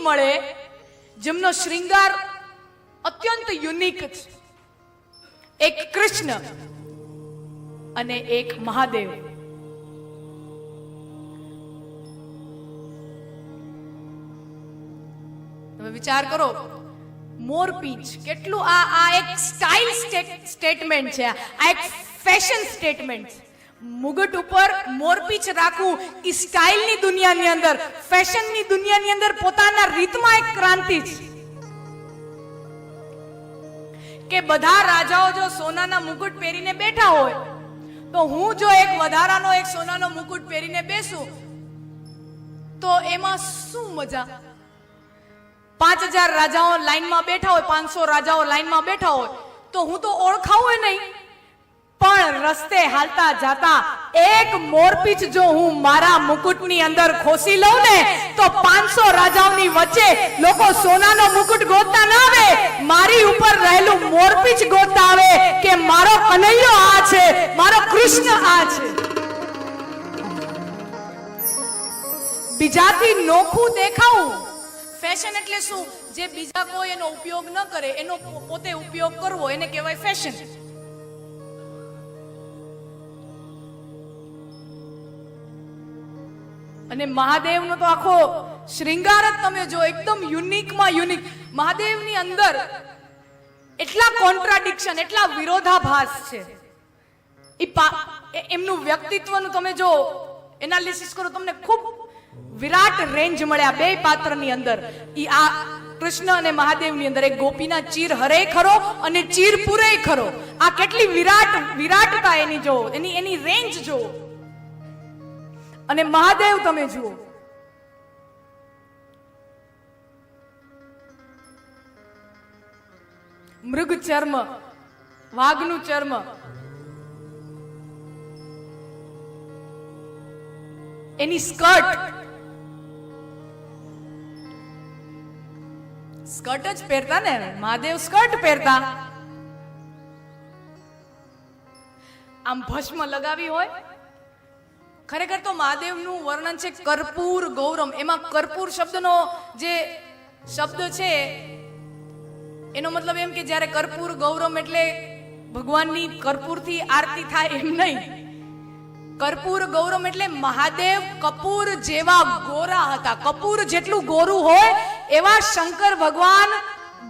મળે, જેમનો શ્રૃંગાર અત્યંત યુનિક છે. એક કૃષ્ણ અને એક મહાદેવ. તમે વિચાર કરો, મોરપીંછ કેટલું આ એક સ્ટાઇલ સ્ટેટમેન્ટ છે, આ એક ફેશન સ્ટેટમેન્ટ છે. મુગટ ઉપર મોરપીંછ રાખવું એ સ્ટાઇલની દુનિયાની અંદર, ફેશનની દુનિયાની અંદર પોતાના રીતમાં એક ક્રાંતિ છે. કે બધા રાજાઓ જો સોનાના મુકુટ પહેરીને બેઠા હોય, તો હું જો એક વધારાનો એક સોનાનો મુકુટ પહેરીને બેસું તો એમાં શું મજા? 5000 રાજાઓ લાઈનમાં બેઠા હોય, 500 રાજાઓ લાઈનમાં બેઠા હોય, તો હું તો ઓળખાવું નહીં. પણ રસ્તે હાલતા જાતા એક મોરપીંછ જો હું મારા મુકુટની અંદર ખોસી લઉં ને, તો 500 રાજાઓની વચ્ચે લોકો સોનાનો મુકુટ ગોતતા ના આવે, મારી ઉપર રહેલું મોરપીંછ ગોતતા આવે કે મારો કનૈયો આ છે, મારો કૃષ્ણ આ છે. બીજાથી નોખું દેખાવું. ફેશન એટલે શું? જે બીજા કોઈ એનો ઉપયોગ ન કરે એનો પોતે ઉપયોગ કરવો, એને કહેવાય ફેશન. અને મહાદેવનો તો આખો શ્રૃંગાર જ તમે જો એકદમ યુનિકમાં યુનિક. મહાદેવની અંદર એટલા કોન્ટ્રાડિક્શન, એટલા વિરોધાભાસ છે. એમનું વ્યક્તિત્વનું તમે જો એનાલિસિસ કરો, તમને ખૂબ વિરાટ રેન્જ મળે આ બે પાત્રની અંદર. આ કૃષ્ણ અને મહાદેવની અંદર એક ગોપીના ચીર હરે ખરો અને ચીર પૂરે ખરો. આ કેટલી વિરાટતા એની જો, એની રેન્જ જો. અને મહાદેવ તમે જુઓ, મૃગ ચર્મ, વાઘનું ચર્મ, એની સ્કર્ટ જ પહેરતા ને મહાદેવ, સ્કર્ટ પહેરતા. આમ ભસ્મ લગાવી હોય. ખરેખર તો મહાદેવનું વર્ણન છે કર્પૂર ગૌરમ. એમાં કર્પૂર શબ્દનો જે શબ્દ છે એનો મતલબ એમ કે જ્યારે કર્પૂર ગૌરમ એટલે ભગવાનની કર્પૂરથી આરતી થાય એમ નહીં. કર્પૂર ગૌરમ એટલે મહાદેવ કપૂર જેવા ગોરા હતા. કપૂર જેટલું ગોરું હોય એવા શંકર ભગવાન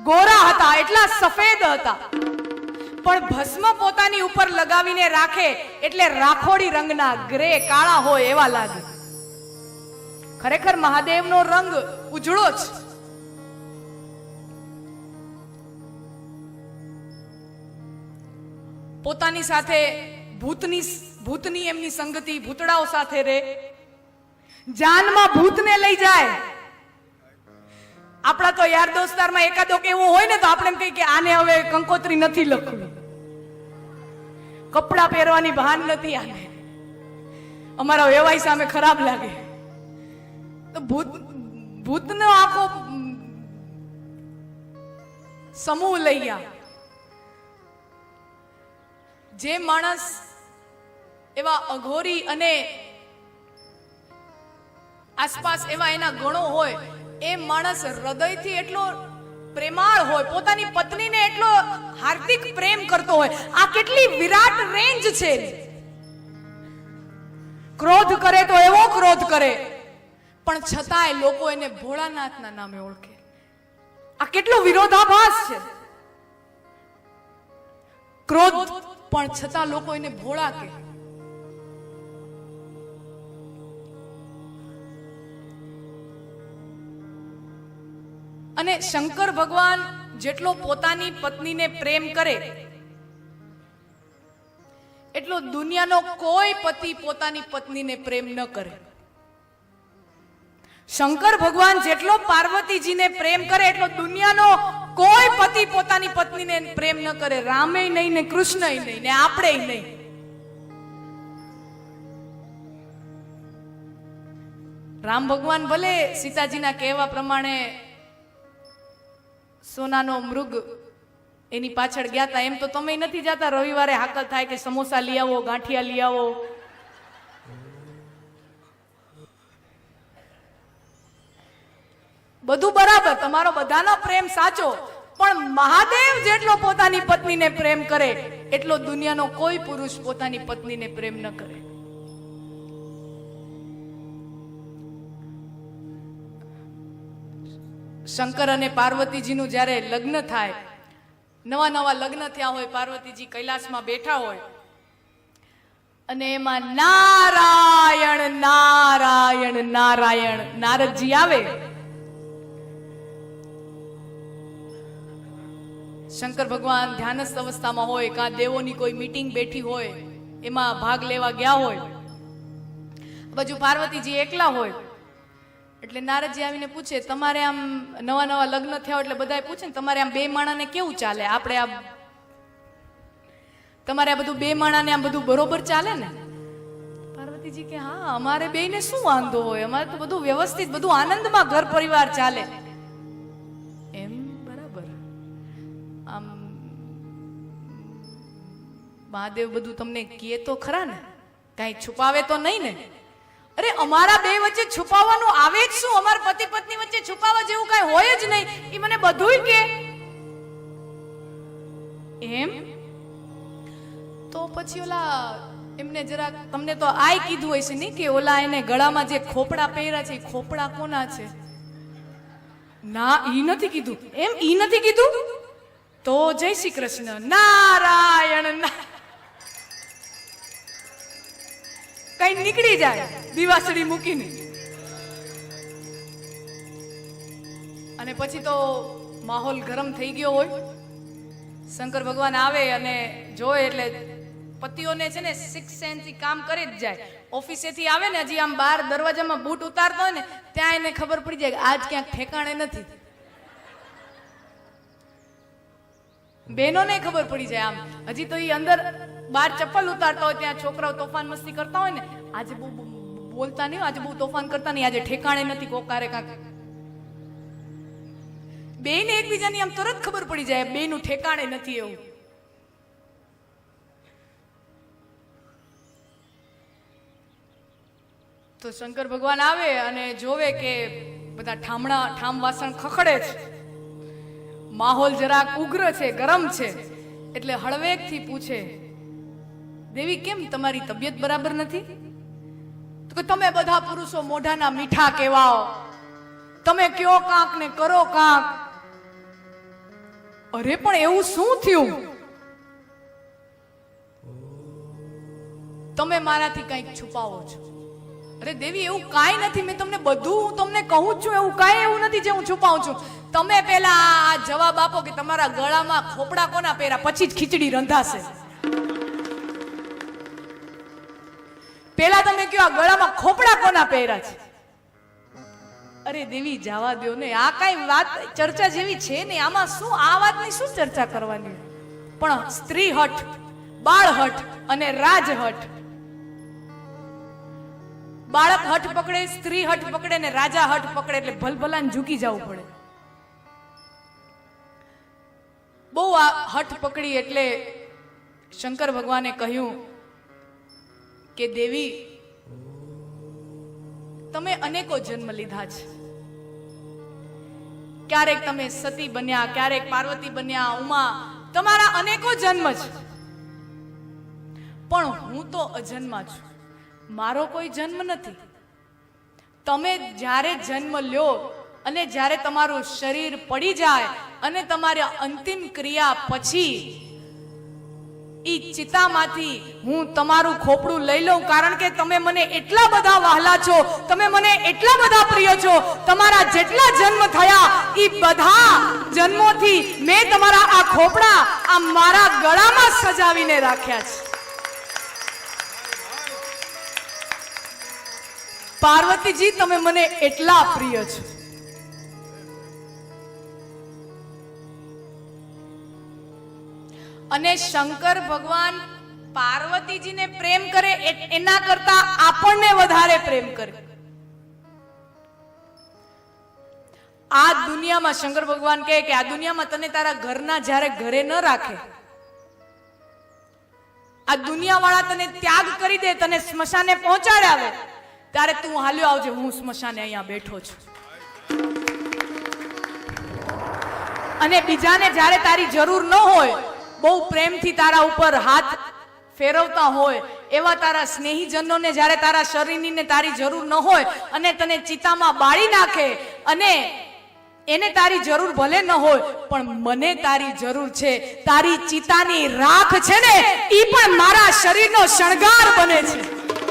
ગોરા હતા, એટલા સફેદ હતા. પણ ભસ્મ પોતાની ઉપર લગાવીને રાખે એટલે રાખોડી રંગના, ગ્રે કાળા હોય એવા લાગે. ખરેખર મહાદેવનો રંગ ઉજળો છે. પોતાની સાથે ભૂતની એમની સંગતિ, ભૂતડાઓ સાથે રહે. જાનમાં ભૂતને લઈ જાય. આપણા તો યાર દોસ્તારમાં એકાદો એવો હોય ને તો આપણે એમ કહીએ કે આને હવે કંકોત્રી નથી લખવી, કપડા પહેરવાની ભાન નથી આને, અમારા વ્યવહાર સામે ખરાબ લાગે. તો ભૂતનો આખો સમૂહ લઈ ગયા. જે માણસ એવા અઘોરી અને આસપાસ એવા એના ગણો હોય, એ માણસ હૃદયથી એટલો પ્રેમાળ હોય, પોતાની પત્નીને એટલો હાર્દિક પ્રેમ કરતો હોય. આ કેટલી વિરાટ રેન્જ છે. ક્રોધ કરે તો એવો ક્રોધ કરે, પણ છતાંય લોકો એને ભોળાનાથના નામે ઓળખે. આ કેટલો વિરોધાભાસ છે. ક્રોધ પણ છતાં લોકો એને ભોળા કહે. અને શંકર ભગવાન જેટલો પોતાની પત્નીને પ્રેમ કરે એટલો દુનિયાનો કોઈ પતિ પોતાની પત્નીને પ્રેમ ન કરે. શંકર ભગવાન જેટલો પાર્વતીજીને પ્રેમ કરે એટલો દુનિયાનો કોઈ પતિ પોતાની પત્નીને પ્રેમ ન કરે. રામે નહીં ને કૃષ્ણય નહીં ને આપણે નહીં. રામ ભગવાન ભલે સીતાજીના કહેવા પ્રમાણે સોનાનો મૃગ એની પાછળ ગયા હતા, એમ તો તમે નથી જતા રવિવારે હાકલ થાય કે સમોસા લઈ આવો, ગાંઠિયા લઈ આવો. બધું બરાબર, તમારો બધાનો પ્રેમ સાચો, પણ મહાદેવ જેટલો પોતાની પત્નીને પ્રેમ કરે એટલો દુનિયાનો કોઈ પુરુષ પોતાની પત્નીને પ્રેમ ન કરે. શંકર અને પાર્વતીજીનું જ્યારે લગ્ન થાય, નવા નવા લગ્ન થયા હોય, પાર્વતીજી કૈલાસમાં બેઠા હોય અને એમાં નારાયણ નારાયણ નારાયણ નારદજી આવે. શંકર ભગવાન ધ્યાનસ્થ અવસ્થામાં હોય, કાં દેવોની કોઈ મીટિંગ બેઠી હોય એમાં ભાગ લેવા ગયા હોય, બાજુ પાર્વતીજી એકલા હોય. એટલે નારદજી આવીને પૂછે, તમારે આમ નવા નવા લગ્ન થયા એટલે બધાય પૂછે ને, તમારે આમ બે માણાને કેવું ચાલે? આપણે આ તમારે આ બધું બે માણાને આમ બધું બરોબર ચાલે ને? પાર્વતીજી કે હા, અમારે બેયને શું વાંધો હોય, અમારે તો બધું વ્યવસ્થિત, બધું આનંદમાં ઘર પરિવાર ચાલે. એમ બરાબર. આમ મહાદેવ બધું તમને કહે તો ખરા ને, કાંઈ છુપાવે તો નહીં ને? અરે અમારા બે વચ્ચે છુપાવવાનું આવે જ શું? અમારા પતિ પત્ની વચ્ચે છુપાવવા જેવું કાંઈ હોય જ નહીં. એ મને બધુંય કે એમ. તો પછી ઓલા એમને જરા, તમને તો આય કીધું હોય છે નહીં કે ઓલા એને ગળામાં જે ખોપડા પહેર્યા છે એ ખોપડા કોના છે? ના, ઈ નથી કીધું. એમ ઈ નથી કીધું? તો જય શ્રી કૃષ્ણ, નારાયણ. કઈ નીકળી જાય દિવાસળી મૂકીને. અને પછી તો માહોલ ગરમ થઈ ગયો હોય. શંકર ભગવાન આવે અને જોવે એટલે પતિઓને છે ને સિક્સ સેન્સ કામ કરી જ જાય. ઓફિસેથી આવે ને, હજી આમ બહાર દરવાજામાં બૂટ ઉતારતો હોય ને ત્યાં એને ખબર પડી જાય કે આજ ક્યાંક ઠેકાણે નથી. બહેનોને ખબર પડી જાય. આમ હજી તો એ અંદર બહાર ચપ્પલ ઉતારતા હોય ત્યાં છોકરાઓ તોફાન મસ્તી કરતા હોય ને, આજે બહુ બોલતા નહીં, આજે બહુ તોફાન કરતા નહીં, આજે ઠેકાણે નથી, કોકારે કાંક. બેયને એકબીજાની આમ તરત ખબર પડી જાય બેયનું ઠેકાણે નથી એવું. તો શંકર ભગવાન આવે અને જોવે કે બધા ઠામ વાસણ ખખડે છે, માહોલ જરાક ઉગ્ર છે, ગરમ છે. એટલે હળવેકથી પૂછે, દેવી કેમ તમારી તબિયત બરાબર નથી? તો કે તમે બધા પુરુષો મોઢાના મીઠા કહેવાઓ, તમે કયો કાંક ને કરો કાંક. અરે પણ એવું શું થયું? તમે મારાથી કંઈક છુપાવો છો. અરે દેવી એવું કાંઈ નથી, મેં તમને બધું હું તમને કહું જ છું, એવું કાંઈ એવું નથી જે હું છુપાવું છું. તમે પેલા આ જવાબ આપો કે તમારા ગળામાં ખોપડા કોના પહેર્યા, પછી જ ખીચડી રંધાશે. પેલા તમે કયો આ ગળામાં ખોપડા કોના પહેર્યા છે? અરે દેવી જવા દો ને, આ કઈ વાત ચર્ચા જેવી છે ને. આમાં શું, આ વાતની શું ચર્ચા કરવાની? પણ સ્ત્રી હઠ, બાળ હઠ અને રાજ હઠ. બાળક હઠ પકડે, સ્ત્રી હઠ પકડે ને રાજા હઠ પકડે એટલે ભલભલાને ઝૂકી જવું પડે. બહુ આ હઠ પકડી એટલે શંકર ભગવાને કહ્યું કે દેવી તમે અનેકો જન્મ લીધા છે. ક્યારેક તમે સતી બન્યા, ક્યારેક પાર્વતી બન્યા, ઉમા, તમારા અનેકો જન્મ છે. પણ હું તો અજન્મા છું, મારો કોઈ જન્મ નથી. તમે જ્યારે જન્મ લ્યો અને જ્યારે તમારું શરીર પડી જાય અને તમારી અંતિમ ક્રિયા પછી ઈ ચિતામાંથી હું તમારું ખોપડું લઈ લઉં, કારણ કે તમે મને એટલા બધા વહાલા છો, તમે મને એટલા બધા પ્રિય છો. તમારા જેટલા જન્મ થયા ઈ બધા જન્મોથી મેં તમારા આ ખોપડા આ મારા ગળામાં સજાવીને રાખ્યા છે. પાર્વતીજી તમે મને એટલા પ્રિય છો. અને શંકર ભગવાન પાર્વતીજીને પ્રેમ કરે એના કરતા આપણને વધારે પ્રેમ કરે. આ દુનિયામાં શંકર ભગવાન કહે કે આ દુનિયામાં તને તારા ઘરના જ્યારે ઘરે ન રાખે, આ દુનિયા વાળા તને ત્યાગ કરી દે, તને સ્મશાને પહોંચાડે આવે, ત્યારે તું હાલ્યો આવજે, હું સ્મશાને અહીંયા બેઠો છું. અને બીજાને જ્યારે તારી જરૂર ન હોય, બહુ પ્રેમથી તારા ઉપર હાથ ફેરવતા હોય, એવા તારા સ્નેહીજનોને જ્યારે તારા શરીરની ને તારી જરૂર ન હોય અને તને ચિતામાં બાળી નાખે, અને એને તારી જરૂર ભલે ન હોય પણ મને તારી જરૂર છે, તારી ચિતાની રાખ છે ને ઈ પણ મારા શરીરનો શણગાર બને છે.